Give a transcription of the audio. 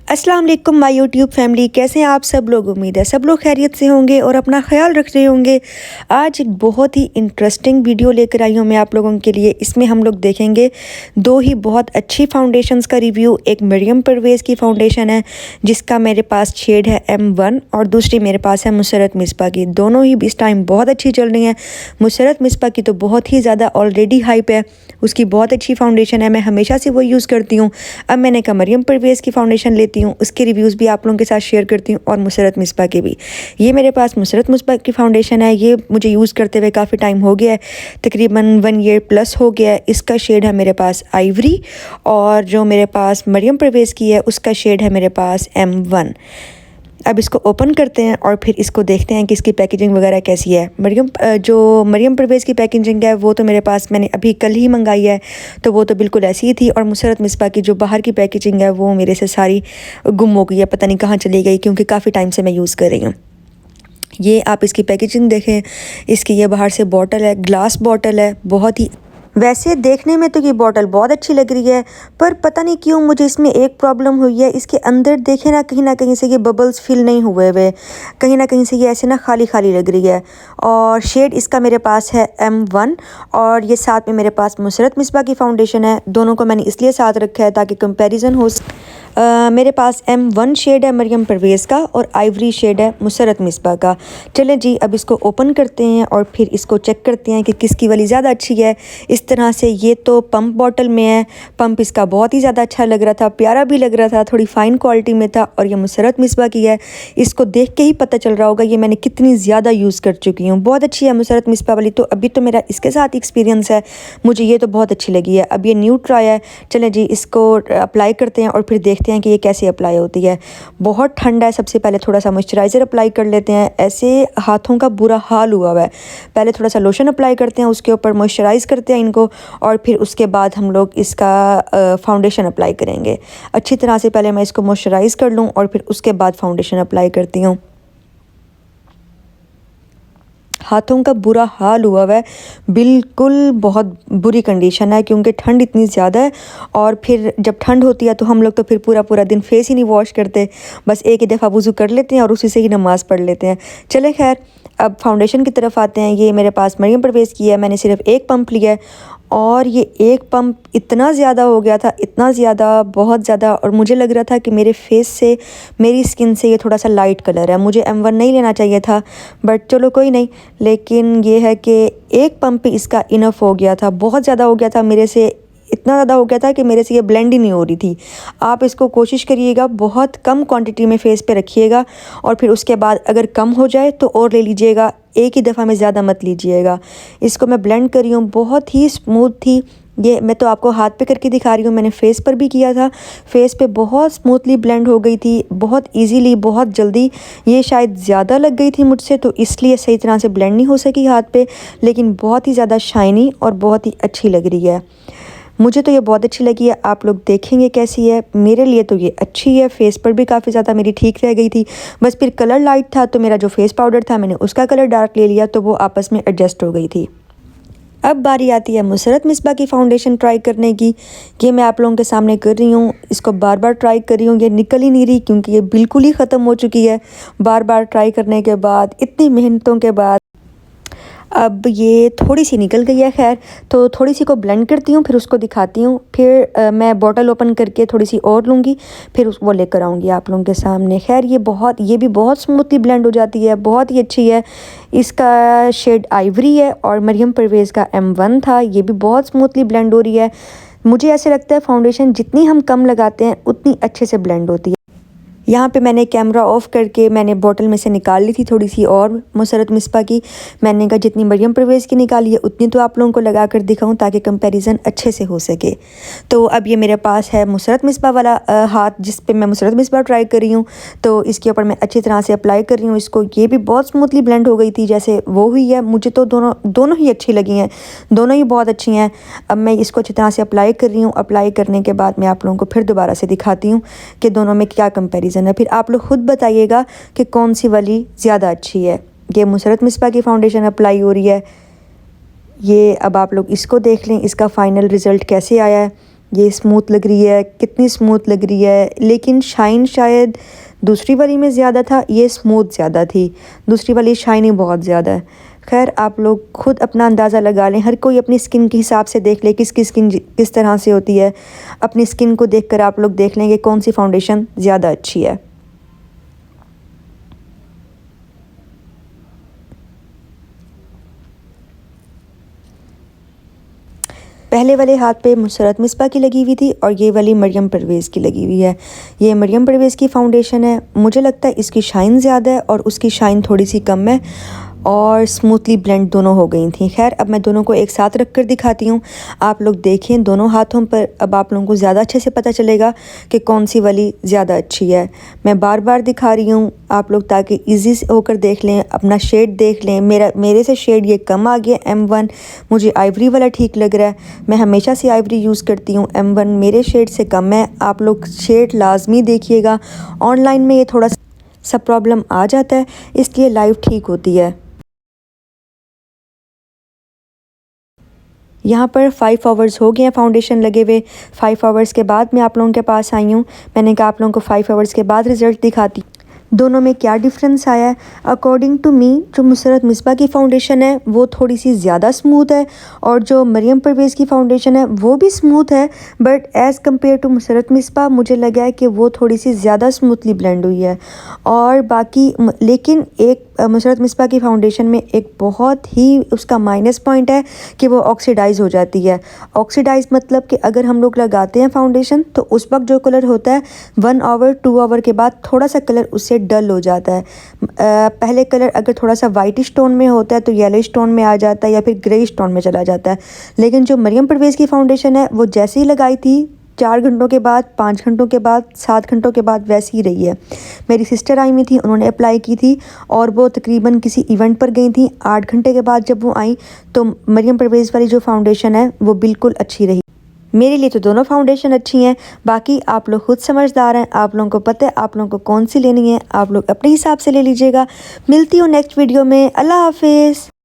अस्सलाम वालेकुम my YouTube family, कैसे हैं आप सब लोग। उम्मीद है सब लोग खैरियत से होंगे और अपना ख्याल रख रहे होंगे। आज एक बहुत ही इंटरेस्टिंग वीडियो लेकर आई हूँ मैं आप लोगों के लिए। इसमें हम लोग देखेंगे दो ही बहुत अच्छी फाउंडेशंस का रिव्यू। एक मरियम परवेज़ की फाउंडेशन है जिसका मेरे पास शेड है M1 और दूसरी मेरे पास है मुसरत मिसबा की। दोनों ही इस टाइम बहुत अच्छी चल रही हैं। मुसरत मिसबा की तो बहुत ही ज़्यादा ऑलरेडी हाइप है, उसकी बहुत अच्छी फाउंडेशन है, मैं हमेशा से वो यूज़ करती हूँ। अब मैंने कहा मरियम परवेज़ की फाउंडेशन लेती हूँ, उसके रिव्यूज़ भी आप लोगों के साथ शेयर करती हूँ और मुसरत मिसबा के भी। ये मेरे पास मुसरत मिसबा की फाउंडेशन है, ये मुझे यूज़ करते हुए काफ़ी टाइम हो गया है, तकरीबन 1 ईयर प्लस हो गया है। इसका शेड है मेरे पास आइवरी और जो मेरे पास मरियम परवेज़ की है उसका शेड है मेरे पास M1। अब इसको ओपन करते हैं और फिर इसको देखते हैं कि इसकी पैकेजिंग वगैरह कैसी है। जो मरियम परवेज़ की पैकेजिंग है वो तो मेरे पास मैंने अभी कल ही मंगाई है, तो वो तो बिल्कुल ऐसी ही थी। और मुसरत मिसबा की जो बाहर की पैकेजिंग है वो मेरे से सारी गुम हो गई है, पता नहीं कहाँ चली गई, क्योंकि काफ़ी टाइम से मैं यूज़ कर रही हूँ। ये आप इसकी पैकेजिंग देखें, इसकी ये बाहर से बॉटल है, ग्लास बॉटल है, बहुत ही वैसे देखने में तो ये बॉटल बहुत अच्छी लग रही है, पर पता नहीं क्यों मुझे इसमें एक प्रॉब्लम हुई है। इसके अंदर देखें ना कहीं से ये बबल्स फिल नहीं हुए हुए, कहीं ना कहीं से ये ऐसे ना खाली खाली लग रही है। और शेड इसका मेरे पास है M1 और ये साथ में मेरे पास मुसरत मिसबा की फाउंडेशन है। दोनों को मैंने इसलिए साथ रखा है ताकि कंपैरिजन हो। मेरे पास M1 शेड है मरियम परवेज़ का और आइवरी शेड है मुसरत मिसबा का। चलें जी, अब इसको ओपन करते हैं और फिर इसको चेक करते हैं कि किसकी वाली ज़्यादा अच्छी है। इस तरह से ये तो पंप बॉटल में है, पंप इसका बहुत ही ज़्यादा अच्छा लग रहा था, प्यारा भी लग रहा था, थोड़ी फ़ाइन क्वालिटी में था। और ये मुसरत मिसबा की है, इसको देख के ही पता चल रहा होगा ये मैंने कितनी ज़्यादा यूज़ कर चुकी हूँ। बहुत अच्छी है मुसरत मिसबा वाली, तो अभी तो मेरा इसके साथ एक्सपीरियंस है, मुझे ये तो बहुत अच्छी लगी है। अब ये न्यू ट्राई है, चलें जी इसको अप्लाई करते हैं और फिर देखते हैं कि ये कैसे अप्लाई होती है। बहुत ठंडा है, सबसे पहले थोड़ा सा मॉइस्चराइज़र अप्लाई कर लेते हैं। ऐसे हाथों का बुरा हाल हुआ है, पहले थोड़ा सा लोशन अप्लाई करते हैं, उसके ऊपर मॉइस्चराइज़ करते हैं इनको और फिर उसके बाद हम लोग इसका फाउंडेशन अप्लाई करेंगे। अच्छी तरह से पहले मैं इसको मॉइस्चराइज़ कर लूँ और फिर उसके बाद फाउंडेशन अप्लाई करती हूँ। हाथों का बुरा हाल हुआ है, बिल्कुल बहुत बुरी कंडीशन है, क्योंकि ठंड इतनी ज़्यादा है। और फिर जब ठंड होती है तो हम लोग तो फिर पूरा पूरा दिन फेस ही नहीं वॉश करते, बस एक ही दफ़ा वज़ू कर लेते हैं और उसी से ही नमाज़ पढ़ लेते हैं। चले खैर, अब फाउंडेशन की तरफ आते हैं। ये मेरे पास मरियम परवेज़ की है, मैंने सिर्फ एक पंप लिया है और ये एक पंप इतना ज़्यादा हो गया था, इतना ज़्यादा, बहुत ज़्यादा। और मुझे लग रहा था कि मेरे फेस से, मेरी स्किन से ये थोड़ा सा लाइट कलर है, मुझे M1 नहीं लेना चाहिए था, बट चलो कोई नहीं। लेकिन ये है कि एक पंप पे इसका इनफ हो गया था, बहुत ज़्यादा हो गया था मेरे से, इतना ज़्यादा हो गया था कि मेरे से ये ब्लेंड ही नहीं हो रही थी। आप इसको कोशिश करिएगा बहुत कम क्वांटिटी में फेस पे रखिएगा और फिर उसके बाद अगर कम हो जाए तो और ले लीजिएगा, एक ही दफ़ा में ज़्यादा मत लीजिएगा। इसको मैं ब्लेंड कर रही हूँ, बहुत ही स्मूथ थी ये। मैं तो आपको हाथ पे करके दिखा रही हूँ, मैंने फेस पर भी किया था, फेस पे बहुत स्मूथली ब्लेंड हो गई थी, बहुत इजीली, बहुत जल्दी। ये शायद ज़्यादा लग गई थी मुझसे, तो इसलिए सही तरह से ब्लेंड नहीं हो सकी हाथ पे, लेकिन बहुत ही ज़्यादा शाइनी और बहुत ही अच्छी लग रही है। मुझे तो ये बहुत अच्छी लगी है, आप लोग देखेंगे कैसी है। मेरे लिए तो ये अच्छी है, फेस पर भी काफ़ी ज़्यादा मेरी ठीक रह गई थी। बस फिर कलर लाइट था तो मेरा जो फेस पाउडर था मैंने उसका कलर डार्क ले लिया, तो वो आपस में एडजस्ट हो गई थी। अब बारी आती है मुसरत मिसबा की फ़ाउंडेशन ट्राई करने की। ये मैं आप लोगों के सामने कर रही हूँ, इसको बार बार ट्राई कर रही हूँ, ये निकल ही नहीं रही क्योंकि ये बिल्कुल ही ख़त्म हो चुकी है बार बार ट्राई करने के बाद, इतनी मेहनतों के बाद। अब ये थोड़ी सी निकल गई है, खैर तो थोड़ी सी को ब्लेंड करती हूँ, फिर उसको दिखाती हूँ। फिर मैं बॉटल ओपन करके थोड़ी सी और लूँगी, फिर वो लेकर आऊँगी आप लोगों के सामने। खैर ये भी बहुत स्मूथली ब्लेंड हो जाती है, बहुत ही अच्छी है। इसका शेड आइवरी है और मरियम परवेज़ का M1 था, ये भी बहुत स्मूथली ब्लेंड हो रही है। मुझे ऐसे लगता है फाउंडेशन जितनी हम कम लगाते हैं उतनी अच्छे से ब्लेंड होती है। यहाँ पे मैंने कैमरा ऑफ करके मैंने बोतल में से निकाल ली थी थोड़ी सी और मुसरत मिसबा की। मैंने कहा जितनी मरियम परवेज़ की निकाली है उतनी तो आप लोगों को लगा कर दिखाऊं ताकि कंपैरिजन अच्छे से हो सके। तो अब ये मेरे पास है मुसरत मिसबा वाला हाथ, जिस पे मैं मुसरत मिसबा ट्राई कर रही हूँ, तो इसके ऊपर मैं अच्छी तरह से अप्लाई कर रही हूँ इसको। ये भी बहुत स्मूथली ब्लेंड हो गई थी जैसे वो हुई है। मुझे तो दोनों ही अच्छी लगी हैं, दोनों ही बहुत अच्छी हैं। अब मैं इसको अच्छी तरह से अप्लाई कर रही हूँ। अप्लाई करने के बाद मैं आप लोगों को फिर दोबारा से दिखाती हूँ कि दोनों में क्या कंपैरिजन है, फिर आप लोग खुद बताइएगा कि कौन सी वाली ज़्यादा अच्छी है। ये मुसरत मिसबा की फ़ाउंडेशन अप्लाई हो रही है, ये अब आप लोग इसको देख लें इसका फ़ाइनल रिज़ल्ट कैसे आया है। ये स्मूथ लग रही है, कितनी स्मूथ लग रही है, लेकिन शाइन शायद दूसरी वाली में ज़्यादा था, ये स्मूथ ज़्यादा थी, दूसरी वाली शाइनिंग बहुत ज़्यादा है। खैर आप लोग खुद अपना अंदाज़ा लगा लें, हर कोई अपनी स्किन के हिसाब से देख ले किसकी स्किन किस तरह से होती है। अपनी स्किन को देखकर आप लोग देख लेंगे कौन सी फाउंडेशन ज़्यादा अच्छी है। पहले वाले हाथ पे मुसरत मिसबा की लगी हुई थी और ये वाली मरियम परवेज़ की लगी हुई है। ये मरियम परवेज़ की फ़ाउंडेशन है, मुझे लगता है इसकी शाइन ज़्यादा है और उसकी शाइन थोड़ी सी कम है और स्मूथली ब्लेंड दोनों हो गई थी। खैर अब मैं दोनों को एक साथ रख कर दिखाती हूँ, आप लोग देखें दोनों हाथों पर। अब आप लोगों को ज़्यादा अच्छे से पता चलेगा कि कौन सी वाली ज़्यादा अच्छी है। मैं बार बार दिखा रही हूँ आप लोग ताकि ईजी होकर देख लें, अपना शेड देख लें। मेरे से शेड ये कम आ गया M1, मुझे आइवरी वाला ठीक लग रहा है। मैं हमेशा से आइवरी यूज़ करती हूँ, M1 मेरे शेड से कम है। आप लोग शेड लाजमी देखिएगा, ऑनलाइन में ये थोड़ा सा प्रॉब्लम आ जाता है, इसलिए लाइव ठीक होती है। यहाँ पर 5 आवर्स हो गए हैं फाउंडेशन लगे हुए। 5 आवर्स के बाद मैं आप लोगों के पास आई हूँ। मैंने कहा आप लोगों को 5 आवर्स के बाद रिज़ल्ट दिखाती। दोनों में क्या डिफरेंस आया है? अकॉर्डिंग टू मी जो मुसरत मिसबा की फ़ाउंडेशन है वो थोड़ी सी ज़्यादा स्मूथ है और जो मरियम परवेज़ की फ़ाउंडेशन है वो भी स्मूथ है, but as compared to Musarrat Misbah मुझे लगा है कि वो थोड़ी सी ज़्यादा स्मूथली ब्लेंड हुई है। और बाकी लेकिन एक मुसरत मिसबा की फ़ाउंडेशन में एक बहुत ही उसका माइनस पॉइंट है कि वो ऑक्सीडाइज़ हो जाती है। ऑक्सीडाइज़ मतलब कि अगर हम लोग लगाते हैं फ़ाउंडेशन तो उस वक्त जो कलर होता है 1 आवर 2 आवर के बाद थोड़ा सा कलर उससे डल हो जाता है। पहले कलर अगर थोड़ा सा वाइटिश टोन में होता है तो येलोइश टोन में आ जाता है या फिर ग्रेइश टोन में चला जाता है। लेकिन जो मरियम परवेज़ की फ़ाउंडेशन है वो जैसे ही लगाई थी 4 घंटों के बाद, 5 घंटों के बाद, 7 घंटों के बाद वैसी ही रही है। मेरी सिस्टर आई हुई थी, उन्होंने अप्लाई की थी और वो तकरीबन किसी इवेंट पर गई थी। 8 घंटे के बाद जब वो आई तो मरियम परवेज़ वाली जो फ़ाउंडेशन है वो बिल्कुल अच्छी रही। मेरे लिए तो दोनों फाउंडेशन अच्छी हैं, बाकी आप लोग खुद समझदार हैं, आप लोगों को पता है आप लोगों को कौन सी लेनी है, आप लोग अपने हिसाब से ले लीजिएगा। मिलती हूँ नेक्स्ट वीडियो में। अल्लाह हाफिज़।